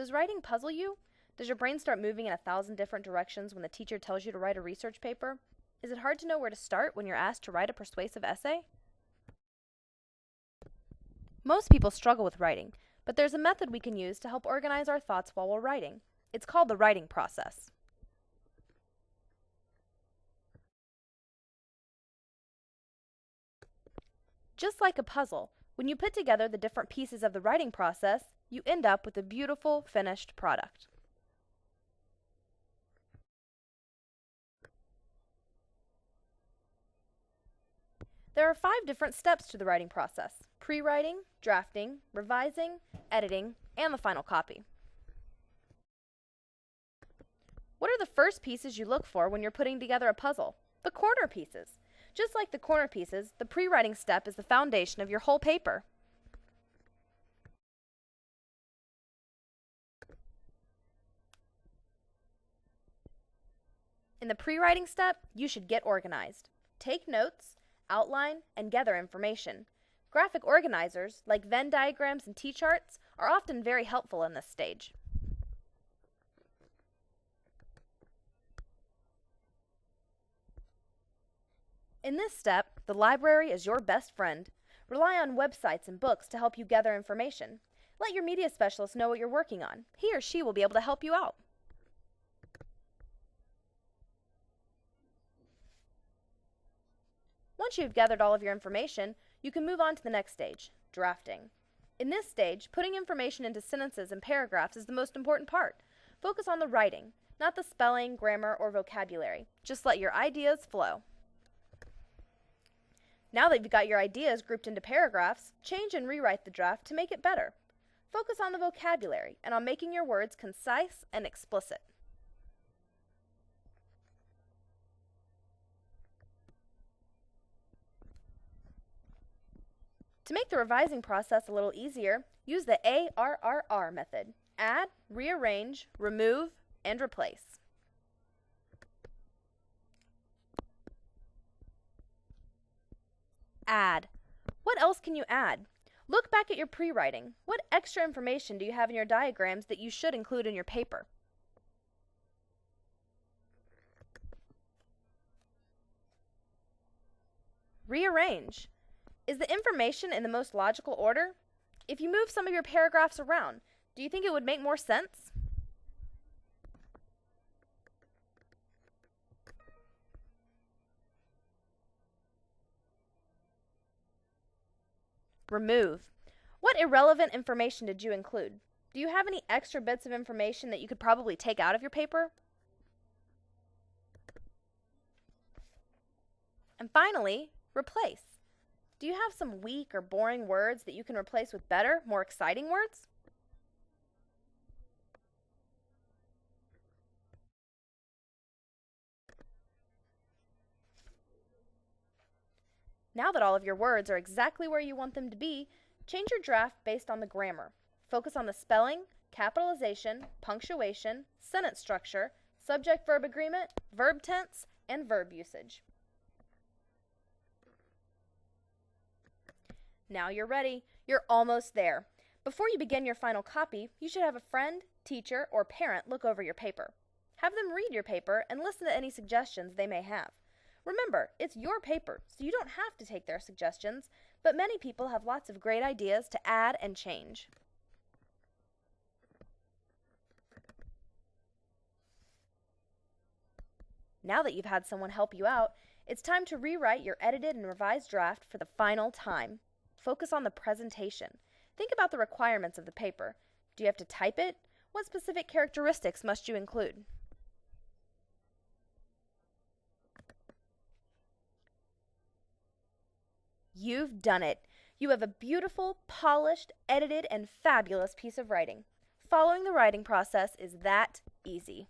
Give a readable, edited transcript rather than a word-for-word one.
Does writing puzzle you? Does your brain start moving in 1,000 different directions when the teacher tells you to write a research paper? Is it hard to know where to start when you're asked to write a persuasive essay? Most people struggle with writing, but there's a method we can use to help organize our thoughts while we're writing. It's called the writing process. Just like a puzzle, when you put together the different pieces of the writing process, you end up with a beautiful, finished product. There are 5 different steps to the writing process: pre-writing, drafting, revising, editing, and the final copy. What are the first pieces you look for when you're putting together a puzzle? The corner pieces. Just like the corner pieces, the pre-writing step is the foundation of your whole paper. In the pre-writing step, you should get organized. Take notes, outline, and gather information. Graphic organizers, like Venn diagrams and T-charts, are often very helpful in this stage. In this step, the library is your best friend. Rely on websites and books to help you gather information. Let your media specialist know what you're working on. He or she will be able to help you out. Once you've gathered all of your information, you can move on to the next stage, drafting. In this stage, putting information into sentences and paragraphs is the most important part. Focus on the writing, not the spelling, grammar, or vocabulary. Just let your ideas flow. Now that you've got your ideas grouped into paragraphs, change and rewrite the draft to make it better. Focus on the vocabulary and on making your words concise and explicit. To make the revising process a little easier, use the ARRR method: add, rearrange, remove, and replace. Add. What else can you add? Look back at your pre-writing. What extra information do you have in your diagrams that you should include in your paper? Rearrange. Is the information in the most logical order? If you move some of your paragraphs around, do you think it would make more sense? Remove. What irrelevant information did you include? Do you have any extra bits of information that you could probably take out of your paper? And finally, replace. Do you have some weak or boring words that you can replace with better, more exciting words? Now that all of your words are exactly where you want them to be, change your draft based on the grammar. Focus on the spelling, capitalization, punctuation, sentence structure, subject-verb agreement, verb tense, and verb usage. Now you're ready. You're almost there. Before you begin your final copy, you should have a friend, teacher, or parent look over your paper. Have them read your paper and listen to any suggestions they may have. Remember, it's your paper, so you don't have to take their suggestions, but many people have lots of great ideas to add and change. Now that you've had someone help you out, it's time to rewrite your edited and revised draft for the final time. Focus on the presentation. Think about the requirements of the paper. Do you have to type it? What specific characteristics must you include? You've done it. You have a beautiful, polished, edited, and fabulous piece of writing. Following the writing process is that easy.